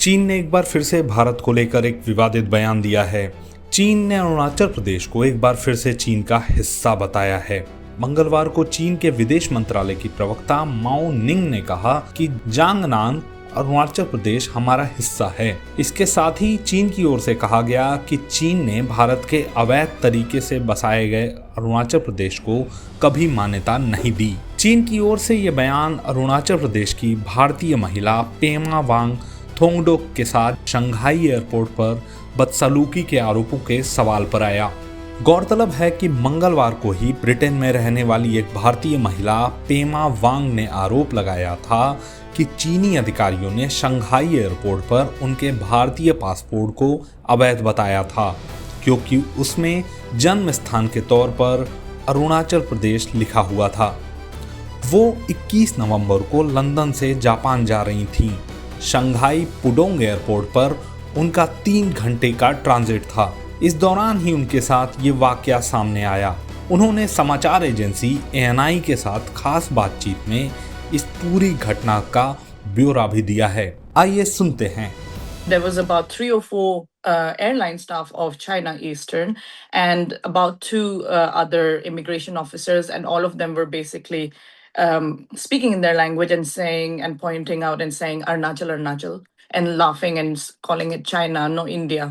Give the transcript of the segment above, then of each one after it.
चीन ने एक बार फिर से भारत को लेकर एक विवादित बयान दिया है। चीन ने अरुणाचल प्रदेश को एक बार फिर से चीन का हिस्सा बताया है। मंगलवार को चीन के विदेश मंत्रालय की प्रवक्ता माओ निंग ने कहा कि जांगनान अरुणाचल प्रदेश हमारा हिस्सा है। इसके साथ ही चीन की ओर से कहा गया कि चीन ने भारत के अवैध तरीके से बसाए गए अरुणाचल प्रदेश को कभी मान्यता नहीं दी। चीन की ओर से ये बयान अरुणाचल प्रदेश की भारतीय महिला पेमा वांग थोंगडोक के साथ शंघाई एयरपोर्ट पर बदसलूकी के आरोपों के सवाल पर आया। गौरतलब है कि मंगलवार को ही ब्रिटेन में रहने वाली एक भारतीय महिला पेमा वांग ने आरोप लगाया था कि चीनी अधिकारियों ने शंघाई एयरपोर्ट पर उनके भारतीय पासपोर्ट को अवैध बताया था, क्योंकि उसमें जन्म स्थान के तौर पर अरुणाचल प्रदेश लिखा हुआ था। वो 21 नवंबर को लंदन से जापान जा रही थीं। शंघाई पुडोंग एयरपोर्ट पर उनका 3 घंटे का ट्रांजिट था। इस दौरान ही उनके साथ ये वाकया सामने आया। उन्होंने समाचार एजेंसी ANI के साथ खास बातचीत में इस पूरी घटना का ब्यौरा भी दिया है। आइए सुनते हैं। There was about 3 or 4 airline staff of China Eastern and about 2 other immigration officers, and all of them were basically speaking in their language and saying and pointing out and saying Arunachal, Arunachal, and laughing and calling it China, no India.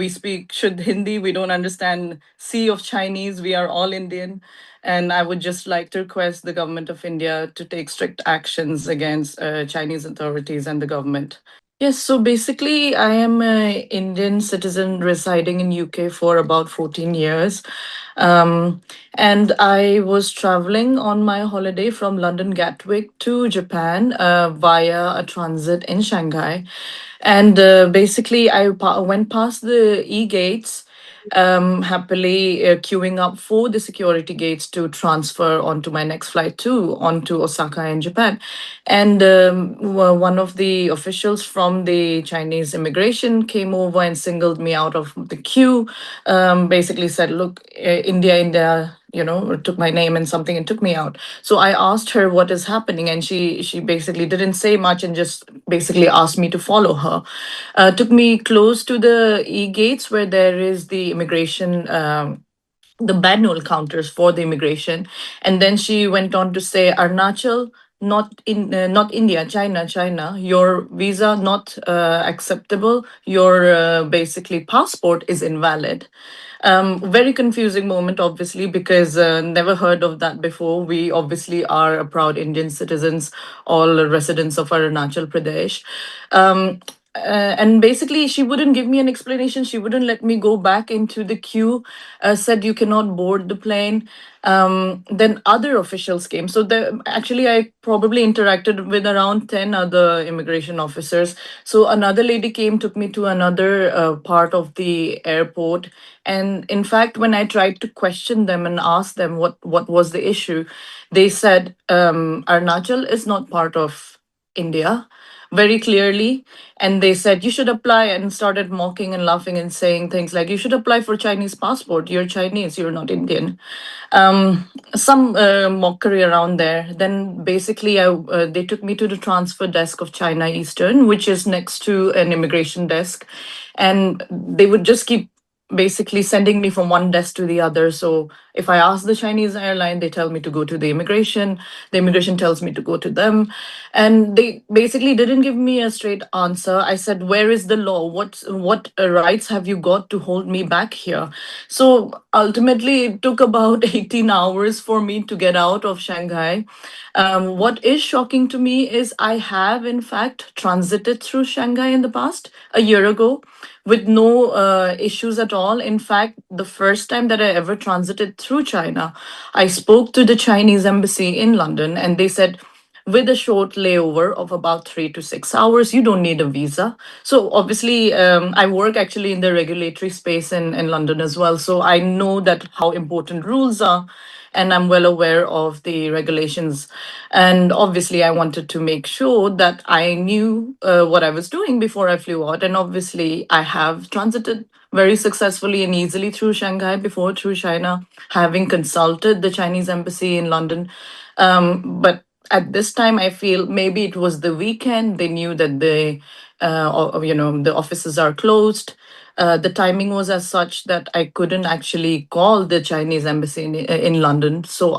We speak Shuddh Hindi, we don't understand C of Chinese, we are all Indian. And I would just like to request the government of India to take strict actions against Chinese authorities and the government. Yes, so basically, I am an Indian citizen residing in UK for about 14 years. And I was traveling on my holiday from London Gatwick to Japan via a transit in Shanghai. And basically, I went past the e-gates happily queuing up for the security gates to transfer onto my next flight onto Osaka in Japan. And one of the officials from the Chinese immigration came over and singled me out of the queue. Basically said, "Look, India, India." Took my name and something and took me out. So I asked her what is happening, and she basically didn't say much and just basically asked me to follow her. Took me close to the e-gates where there is the immigration, the manual counters for the immigration. And then she went on to say, Arunachal, not India, China, China. Your visa not acceptable. Your basically passport is invalid. Very confusing moment, obviously, because never heard of that before. We obviously are a proud Indian citizens, all residents of Arunachal Pradesh. And basically, she wouldn't give me an explanation. She wouldn't let me go back into the queue. Said you cannot board the plane. Then other officials came. So actually, I probably interacted with around 10 other immigration officers. So another lady came, took me to another part of the airport. And in fact, when I tried to question them and ask them what was the issue, they said Arunachal is not part of India very clearly. And they said you should apply, and started mocking and laughing and saying things like, you should apply for Chinese passport, you're Chinese, you're not Indian. Some mockery around there. Then basically they took me to the transfer desk of China Eastern, which is next to an immigration desk, and they would just keep basically sending me from one desk to the other. So if I ask the Chinese airline, they tell me to go to the immigration tells me to go to them. And they basically didn't give me a straight answer. I said, where is the law? What rights have you got to hold me back here? So ultimately, it took about 18 hours for me to get out of Shanghai. What is shocking to me is I have, in fact, transited through Shanghai in the past, a year ago, with no issues at all. In fact, the first time that I ever transited through China, I spoke to the Chinese embassy in London, and they said, with a short layover of about 3 to 6 hours, you don't need a visa. So obviously, I work actually in the regulatory space in London as well. So I know that how important rules are, and I'm well aware of the regulations. And obviously, I wanted to make sure that I knew what I was doing before I flew out. And obviously, I have transited very successfully and easily through Shanghai before, through China, having consulted the Chinese embassy in London. But at this time, I feel maybe it was the weekend. They knew that the offices are closed. The timing was as such that I couldn't actually call the Chinese embassy in London. So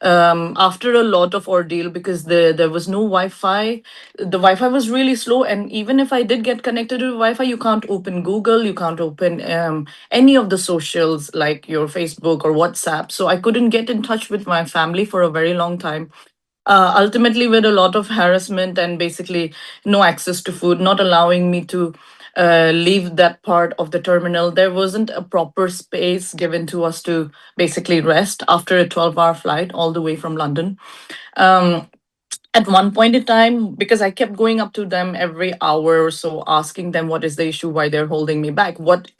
after a lot of ordeal, because there was no Wi-Fi, the Wi-Fi was really slow, and even if I did get connected to Wi-Fi, you can't open Google, you can't open any of the socials like your Facebook or WhatsApp. So I couldn't get in touch with my family for a very long time. Ultimately, with a lot of harassment and basically no access to food, not allowing me to leave that part of the terminal. There wasn't a proper space given to us to basically rest after a 12-hour flight all the way from London. Um, at one point in time, because I kept going up to them every hour or so, asking them what is the issue, why they're holding me back, what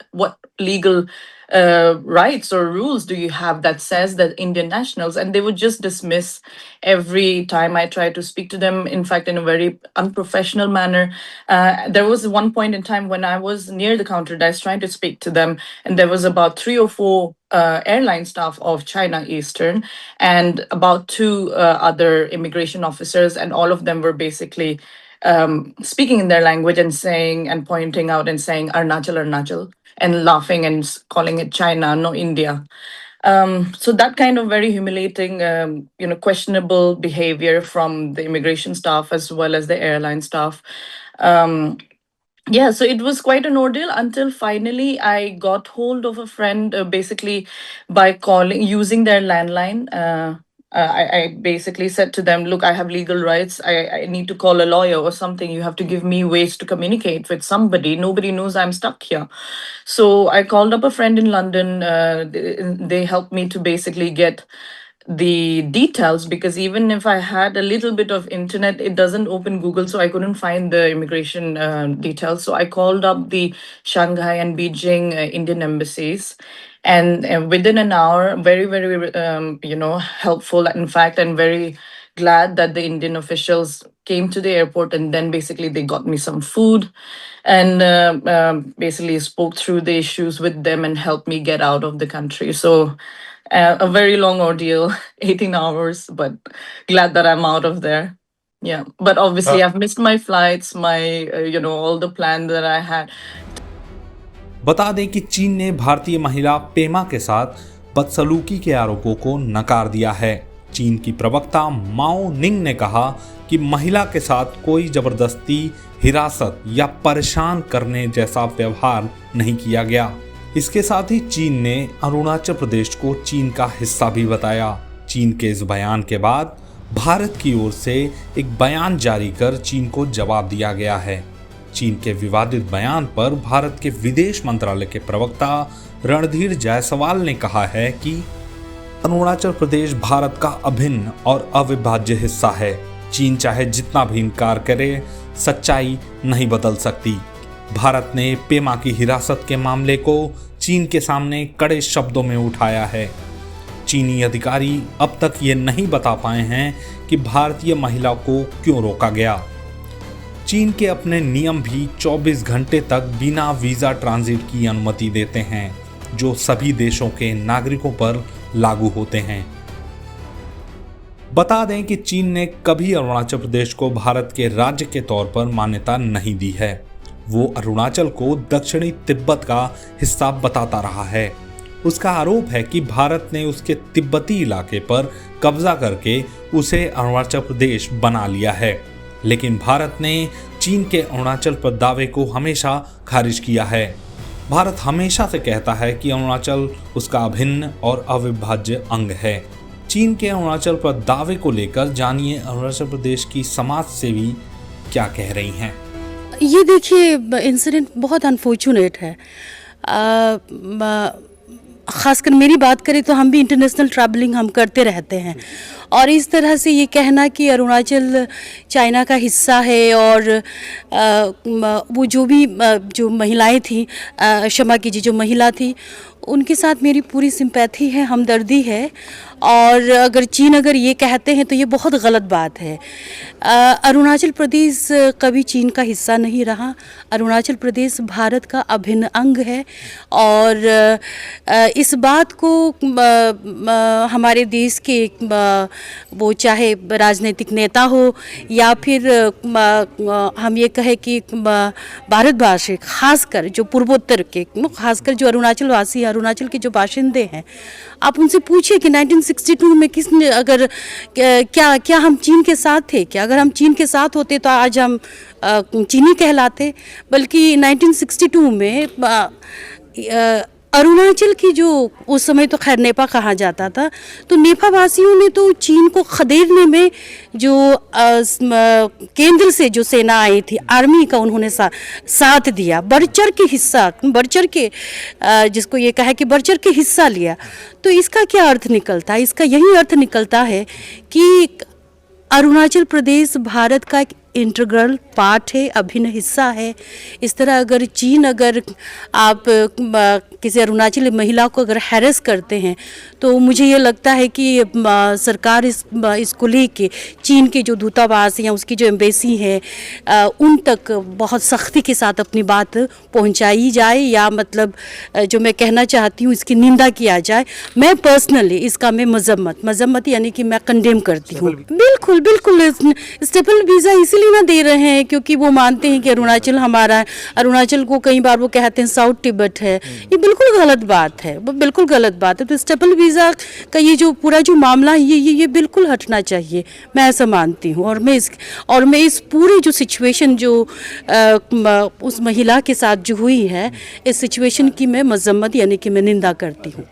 legal rights or rules do you have that says that Indian nationals, and they would just dismiss every time I tried to speak to them. In fact, in a very unprofessional manner. There was one point in time when I was near the counter desk trying to speak to them, and there was about 3 or 4 airline staff of China Eastern and about 2 other immigration officers, and all of them were basically speaking in their language and saying and pointing out and saying Arunachal, Arunachal, and laughing and calling it China, no India. So that kind of very humiliating, questionable behavior from the immigration staff as well as the airline staff. Um, yeah, so it was quite an ordeal until finally I got hold of a friend, basically by using their landline. I basically said to them, look, I have legal rights. I need to call a lawyer or something. You have to give me ways to communicate with somebody. Nobody knows I'm stuck here. So I called up a friend in London. They helped me to basically get the details, because even if I had a little bit of internet, it doesn't open Google, so I couldn't find the immigration details. So I called up the Shanghai and Beijing Indian embassies, and within an hour, very very helpful, in fact, and very glad that the Indian officials came to the airport, and then basically they got me some food and basically spoke through the issues with them and helped me get out of the country. So a very long ordeal, 18 hours, but glad that I'm out of there. Yeah, but obviously I've missed my flights, my all the plan that I had. बता दें कि चीन ने भारतीय महिला पेमा के साथ बदसलूकी के आरोपों को नकार दिया है। चीन की प्रवक्ता माओ निंग ने कहा कि महिला के साथ कोई जबरदस्ती, हिरासत या परेशान करने जैसा व्यवहार नहीं किया गया। इसके साथ ही चीन ने अरुणाचल प्रदेश को चीन का हिस्सा भी बताया। चीन के इस बयान के बाद भारत की ओर से एक बयान जारी कर चीन को जवाब दिया गया है। चीन के विवादित बयान पर भारत के विदेश मंत्रालय के प्रवक्ता रणधीर जायसवाल ने कहा है कि अरुणाचल प्रदेश भारत का अभिन्न और अविभाज्य हिस्सा है। चीन चाहे जितना भी इनकार करे, सच्चाई नहीं बदल सकती। भारत ने पेमा की हिरासत के मामले को चीन के सामने कड़े शब्दों में उठाया है। चीनी अधिकारी अब तक ये नहीं बता पाए हैं कि भारतीय महिला को क्यों रोका गया। चीन के अपने नियम भी 24 घंटे तक बिना वीज़ा ट्रांजिट की अनुमति देते हैं, जो सभी देशों के नागरिकों पर लागू होते हैं। बता दें कि चीन ने कभी अरुणाचल प्रदेश को भारत के राज्य के तौर पर मान्यता नहीं दी है। वो अरुणाचल को दक्षिणी तिब्बत का हिस्सा बताता रहा है। उसका आरोप है कि भारत ने उसके तिब्बती इलाके पर कब्जा करके उसे अरुणाचल प्रदेश बना लिया है, लेकिन भारत ने चीन के अरुणाचल पर दावे को हमेशा खारिज किया है। भारत हमेशा से कहता है कि अरुणाचल उसका अभिन्न और अविभाज्य अंग है। चीन के अरुणाचल पर दावे को लेकर जानिए अरुणाचल प्रदेश की समाज सेवी क्या कह रही हैं। ये देखिए, इंसिडेंट बहुत अनफॉर्चुनेट है। ख़ासकर मेरी बात करें तो हम भी इंटरनेशनल ट्रैवलिंग हम करते रहते हैं, और इस तरह से ये कहना कि अरुणाचल चाइना का हिस्सा है और वो जो महिलाएं थी, क्षमा कीजिए, जो महिला थी, उनके साथ मेरी पूरी सिंपैथी है, हमदर्दी है। और अगर चीन ये कहते हैं तो ये बहुत गलत बात है। अरुणाचल प्रदेश कभी चीन का हिस्सा नहीं रहा। अरुणाचल प्रदेश भारत का अभिन्न अंग है, और इस बात को हमारे देश के वो चाहे राजनीतिक नेता हो या फिर हम ये कहें कि भारतवासी, खासकर जो पूर्वोत्तर के, खासकर जो अरुणाचल वासी, अरुणाचल के जो बाशिंदे हैं, आप उनसे पूछिए कि 1962 में किसने, अगर क्या हम चीन के साथ थे क्या? अगर हम चीन के साथ होते तो आज हम चीनी कहलाते। बल्कि 1962 में अरुणाचल की जो उस समय तो खैर नेपा कहा जाता था, तो नेपा वासियों ने तो चीन को खदेड़ने में जो केंद्र से जो सेना आई थी, आर्मी का, उन्होंने साथ दिया, बढ़ चढ़ के हिस्सा, बढ़ चढ़ के जिसको ये कहा कि बढ़ चढ़ के हिस्सा लिया। तो इसका क्या अर्थ निकलता है? इसका यही अर्थ निकलता है कि अरुणाचल प्रदेश भारत का एक इंटीग्रल पार्ट है, अभिन्न हिस्सा है। इस तरह अगर चीन, अगर आप किसी अरुणाचली महिला को अगर हैरेस करते हैं तो मुझे ये लगता है कि सरकार इसको लेके चीन के जो दूतावास या उसकी जो एम्बेसी है उन तक बहुत सख्ती के साथ अपनी बात पहुंचाई जाए, या मतलब जो मैं कहना चाहती हूँ इसकी निंदा किया जाए। मैं पर्सनली इसका मैं मजम्मत यानी कि मैं कंडेम करती हूँ। बिल्कुल बिल्कुल स्टेपल वीज़ा इसीलिए ना दे रहे हैं क्योंकि वो मानते हैं कि अरुणाचल हमारा है। अरुणाचल को कई बार वो कहते हैं साउथ तिब्बत है। ये बिल्कुल गलत बात है, वो बिल्कुल गलत बात है। तो स्टेपल वीज़ा का ये जो पूरा जो मामला है ये बिल्कुल हटना चाहिए, मैं ऐसा मानती हूँ। और मैं इस पूरे जो सिचुएशन जो उस महिला के साथ जो हुई है, इस सिचुएशन की मैं मजम्मत यानी कि मैं निंदा करती हूँ।